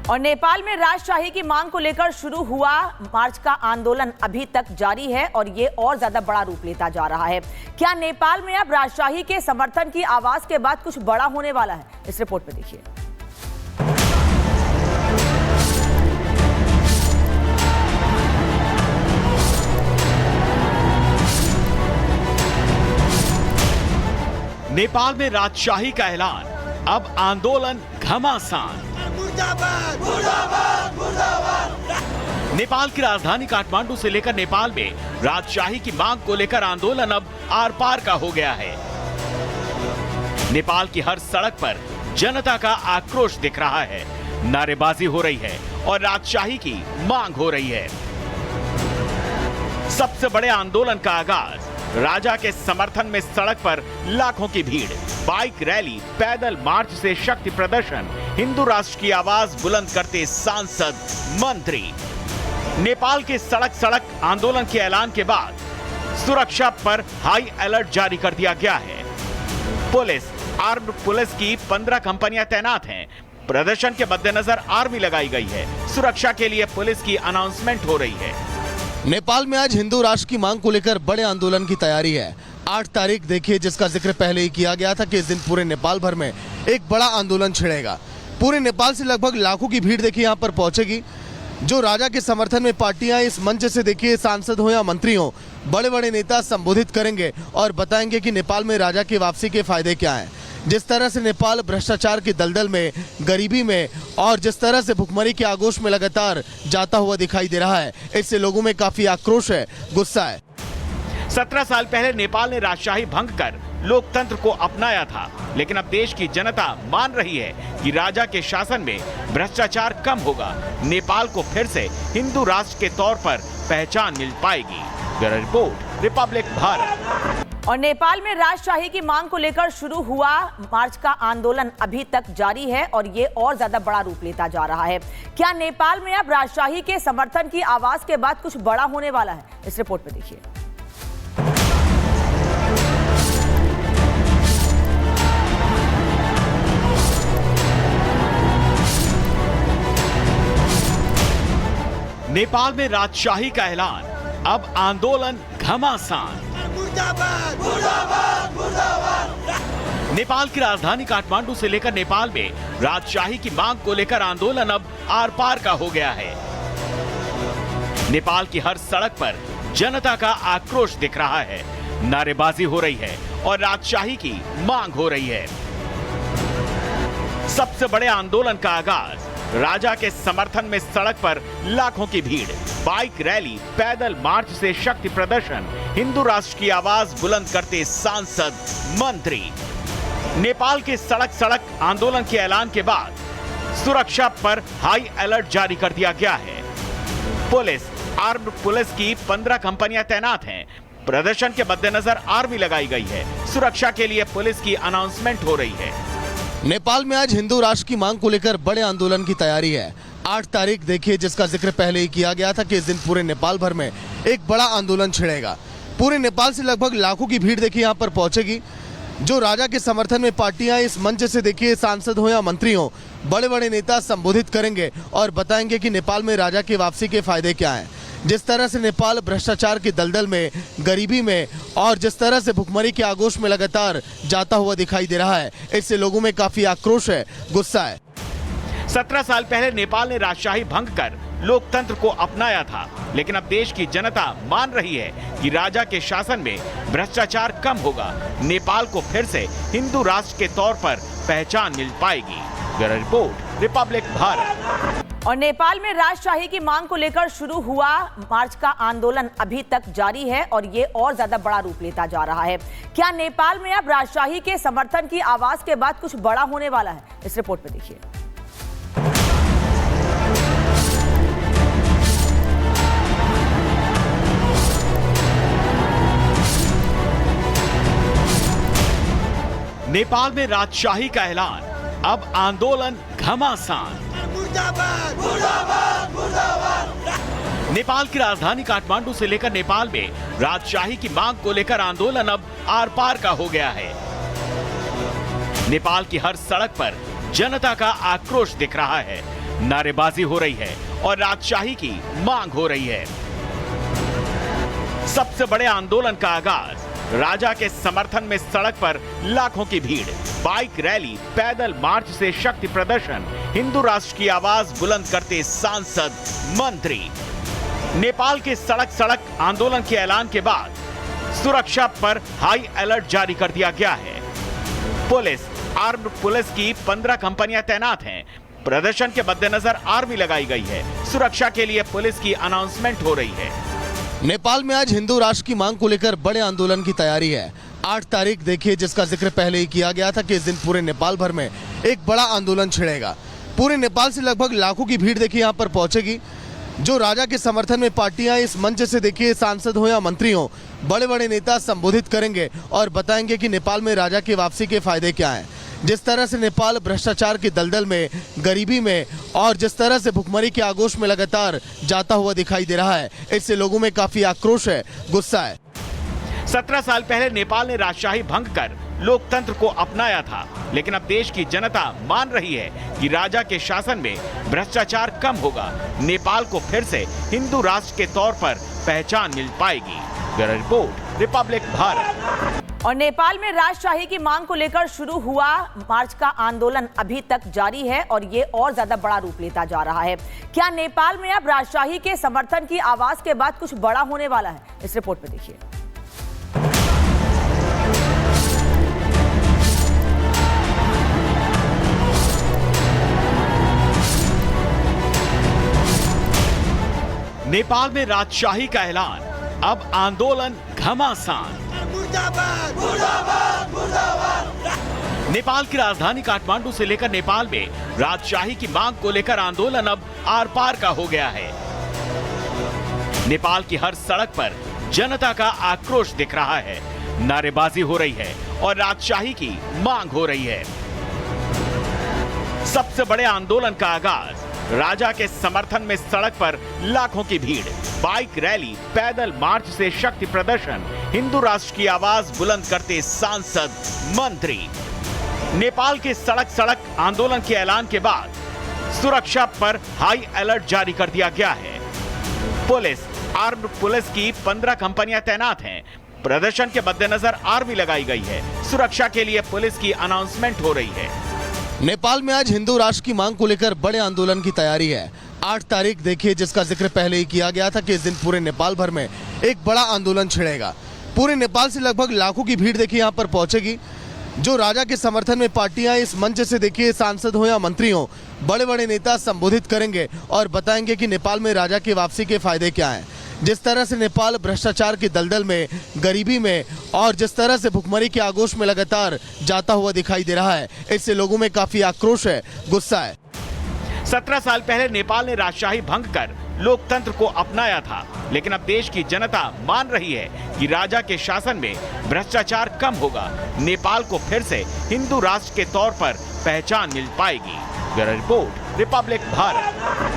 और नेपाल में राजशाही की मांग को लेकर शुरू हुआ मार्च का आंदोलन अभी तक जारी है और ये और ज्यादा बड़ा रूप लेता जा रहा है। क्या नेपाल में अब राजशाही के समर्थन की आवाज के बाद कुछ बड़ा होने वाला है? इस रिपोर्ट में देखिए। नेपाल में राजशाही का ऐलान, अब आंदोलन घमासान। मुर्दाबाद, मुर्दाबाद, मुर्दाबाद। नेपाल की राजधानी काठमांडू से लेकर नेपाल में राजशाही की मांग को लेकर आंदोलन अब आर पार का हो गया है। नेपाल की हर सड़क पर जनता का आक्रोश दिख रहा है, नारेबाजी हो रही है और राजशाही की मांग हो रही है। सबसे बड़े आंदोलन का आगाज, राजा के समर्थन में सड़क पर लाखों की भीड़, बाइक रैली, पैदल मार्च से शक्ति प्रदर्शन, हिंदू राष्ट्र की आवाज बुलंद करते सांसद, मंत्री। नेपाल के सड़क सड़क आंदोलन के ऐलान के बाद सुरक्षा पर हाई अलर्ट जारी कर दिया गया है। पुलिस, आर्म्ड पुलिस की 15 कंपनियां तैनात हैं। प्रदर्शन के मद्देनजर आर्मी लगाई गई है। सुरक्षा के लिए पुलिस की अनाउंसमेंट हो रही है। नेपाल में आज हिंदू राष्ट्र की मांग को लेकर बड़े आंदोलन की तैयारी है। 8 तारीख देखिए, जिसका जिक्र पहले ही किया गया था कि इस दिन पूरे नेपाल भर में एक बड़ा आंदोलन छिड़ेगा। पूरे नेपाल से लगभग लाखों की भीड़ देखिए यहाँ पर पहुंचेगी। जो राजा के समर्थन में पार्टियां इस मंच से देखिए, सांसद हो या मंत्री हो, बड़े बड़े नेता संबोधित करेंगे और बताएंगे कि नेपाल में राजा की वापसी के फायदे क्या हैं। जिस तरह से नेपाल भ्रष्टाचार की दलदल में, गरीबी में और जिस तरह से भुखमरी के आगोश में लगातार जाता हुआ दिखाई दे रहा है, इससे लोगों में काफी आक्रोश है, गुस्सा है। 17 साल पहले नेपाल ने राजशाही भंग कर लोकतंत्र को अपनाया था, लेकिन अब देश की जनता मान रही है कि राजा के शासन में भ्रष्टाचार कम होगा। नेपाल को फिर से हिंदू राष्ट्र के तौर पर पहचान मिल पाएगी। Bureau report, Republic Bharat. और नेपाल में राजशाही की मांग को लेकर शुरू हुआ मार्च का आंदोलन अभी तक जारी है और ये और ज्यादा बड़ा रूप लेता जा रहा है। क्या नेपाल में अब राजशाही के समर्थन की आवाज के बाद कुछ बड़ा होने वाला है? इस रिपोर्ट में देखिए। नेपाल में राजशाही का ऐलान, अब आंदोलन घमासान। मुर्दाबाद, मुर्दाबाद, मुर्दाबाद। नेपाल की राजधानी काठमांडू से लेकर नेपाल में राजशाही की मांग को लेकर आंदोलन अब आर पार का हो गया है। नेपाल की हर सड़क पर जनता का आक्रोश दिख रहा है, नारेबाजी हो रही है और राजशाही की मांग हो रही है। सबसे बड़े आंदोलन का आगाज, राजा के समर्थन में सड़क पर लाखों की भीड़, बाइक रैली, पैदल मार्च से शक्ति प्रदर्शन, हिंदू राष्ट्र की आवाज बुलंद करते सांसद, मंत्री। नेपाल के सड़क सड़क आंदोलन के ऐलान के बाद सुरक्षा पर हाई अलर्ट जारी कर दिया गया है। पुलिस, आर्म्ड पुलिस की 15 कंपनियां तैनात हैं। प्रदर्शन के मद्देनजर आर्मी लगाई गई है। सुरक्षा के लिए पुलिस की अनाउंसमेंट हो रही है। नेपाल में आज हिंदू राष्ट्र की मांग को लेकर बड़े आंदोलन की तैयारी है। 8 तारीख देखिए, जिसका जिक्र पहले ही किया गया था कि इस दिन पूरे नेपाल भर में एक बड़ा आंदोलन छिड़ेगा। पूरे नेपाल से लगभग लाखों की भीड़ देखिए यहाँ पर पहुंचेगी। जो राजा के समर्थन में पार्टियां इस मंच से देखिए, सांसद हो या मंत्री हो, बड़े बड़े नेता संबोधित करेंगे और बताएंगे कि नेपाल में राजा की वापसी के फायदे क्या हैं। जिस तरह से नेपाल भ्रष्टाचार की दलदल में, गरीबी में और जिस तरह से भुखमरी के आगोश में लगातार जाता हुआ दिखाई दे रहा है, इससे लोगों में काफी आक्रोश है, गुस्सा है। 17 साल पहले नेपाल ने राजशाही भंग कर लोकतंत्र को अपनाया था, लेकिन अब देश की जनता मान रही है कि राजा के शासन में भ्रष्टाचार कम होगा। नेपाल को फिर से हिंदू राष्ट्र के तौर पर पहचान मिल पाएगी। Bureau report, Republic Bharat. और नेपाल में राजशाही की मांग को लेकर शुरू हुआ मार्च का आंदोलन अभी तक जारी है और ये और ज्यादा बड़ा रूप लेता जा रहा है। क्या नेपाल में अब राजशाही के समर्थन की आवाज के बाद कुछ बड़ा होने वाला है? इस रिपोर्ट में देखिए। नेपाल में राजशाही का ऐलान, अब आंदोलन घमासान। मुर्दाबाद, मुर्दाबाद, मुर्दाबाद। नेपाल की राजधानी काठमांडू से लेकर नेपाल में राजशाही की मांग को लेकर आंदोलन अब आर पार का हो गया है। नेपाल की हर सड़क पर जनता का आक्रोश दिख रहा है, नारेबाजी हो रही है और राजशाही की मांग हो रही है। सबसे बड़े आंदोलन का आगाज, राजा के समर्थन में सड़क पर लाखों की भीड़, बाइक रैली, पैदल मार्च से शक्ति प्रदर्शन, हिंदू राष्ट्र की आवाज बुलंद करते सांसद, मंत्री। नेपाल के सड़क सड़क आंदोलन के ऐलान के बाद सुरक्षा पर हाई अलर्ट जारी कर दिया गया है। पुलिस, आर्म्ड पुलिस की 15 कंपनियां तैनात हैं। प्रदर्शन के मद्देनजर आर्मी लगाई गई है। सुरक्षा के लिए पुलिस की अनाउंसमेंट हो रही है। नेपाल में आज हिंदू राष्ट्र की मांग को लेकर बड़े आंदोलन की तैयारी है। 8 तारीख देखिए, जिसका जिक्र पहले ही किया गया था कि इस दिन पूरे नेपाल भर में एक बड़ा आंदोलन छिड़ेगा। पूरे नेपाल से लगभग लाखों की भीड़ देखिए यहाँ पर पहुंचेगी। जो राजा के समर्थन में पार्टियां इस मंच से देखिए सांसद हो या मंत्री हो, बड़े बड़े नेता संबोधित करेंगे और बताएंगे कि नेपाल में राजा की वापसी के फायदे क्या हैं। जिस तरह से नेपाल भ्रष्टाचार की दलदल में, गरीबी में और जिस तरह से भुखमरी के आगोश में लगातार जाता हुआ दिखाई दे रहा है, इससे लोगों में काफी आक्रोश है, गुस्सा है। 17 साल पहले नेपाल ने राजशाही भंग कर लोकतंत्र को अपनाया था, लेकिन अब देश की जनता मान रही है कि राजा के शासन में भ्रष्टाचार कम होगा, नेपाल को फिर से हिंदू राष्ट्र के तौर पर पहचान मिल पाएगी। Bureau report, Republic Bharat. और नेपाल में राजशाही की मांग को लेकर शुरू हुआ मार्च का आंदोलन अभी तक जारी है और ये और ज्यादा बड़ा रूप लेता जा रहा है। क्या नेपाल में अब राजशाही के समर्थन की आवाज के बाद कुछ बड़ा होने वाला है? इस रिपोर्ट में देखिए। नेपाल में राजशाही का ऐलान, अब आंदोलन घमासान। नेपाल की राजधानी काठमांडू से लेकर नेपाल में राजशाही की मांग को लेकर आंदोलन अब आर पार का हो गया है। नेपाल की हर सड़क पर जनता का आक्रोश दिख रहा है, नारेबाजी हो रही है और राजशाही की मांग हो रही है। सबसे बड़े आंदोलन का आगाज, राजा के समर्थन में सड़क पर लाखों की भीड़, बाइक रैली, पैदल मार्च से शक्ति प्रदर्शन, हिंदू राष्ट्र की आवाज बुलंद करते सांसद, मंत्री। नेपाल के सड़क सड़क आंदोलन के ऐलान के बाद सुरक्षा पर हाई अलर्ट जारी कर दिया गया है। पुलिस, आर्म्ड पुलिस की 15 कंपनियां तैनात हैं। प्रदर्शन के मद्देनजर आर्मी लगाई गई है। सुरक्षा के लिए पुलिस की अनाउंसमेंट हो रही है। नेपाल में आज हिंदू राष्ट्र की मांग को लेकर बड़े आंदोलन की तैयारी है। 8 तारीख देखिए, जिसका जिक्र पहले ही किया गया था कि इस दिन पूरे नेपाल भर में एक बड़ा आंदोलन छिड़ेगा। पूरे नेपाल से लगभग लाखों की भीड़ देखिए यहाँ पर पहुंचेगी। जो राजा के समर्थन में पार्टियां इस मंच से देखिए सांसद हो या मंत्री हो, बड़े बड़े नेता संबोधित करेंगे और बताएंगे कि नेपाल में राजा की वापसी के फायदे क्या हैं। जिस तरह से नेपाल भ्रष्टाचार की दलदल में, गरीबी में और जिस तरह से भुखमरी के आगोश में लगातार जाता हुआ दिखाई दे रहा है, इससे लोगों में काफी आक्रोश है, गुस्सा है। 17 साल पहले नेपाल ने राजशाही भंग कर लोकतंत्र को अपनाया था, लेकिन अब देश की जनता मान रही है कि राजा के शासन में भ्रष्टाचार कम होगा, नेपाल को फिर से हिंदू राष्ट्र के तौर पर पहचान मिल पाएगी। Bureau report, Republic Bharat.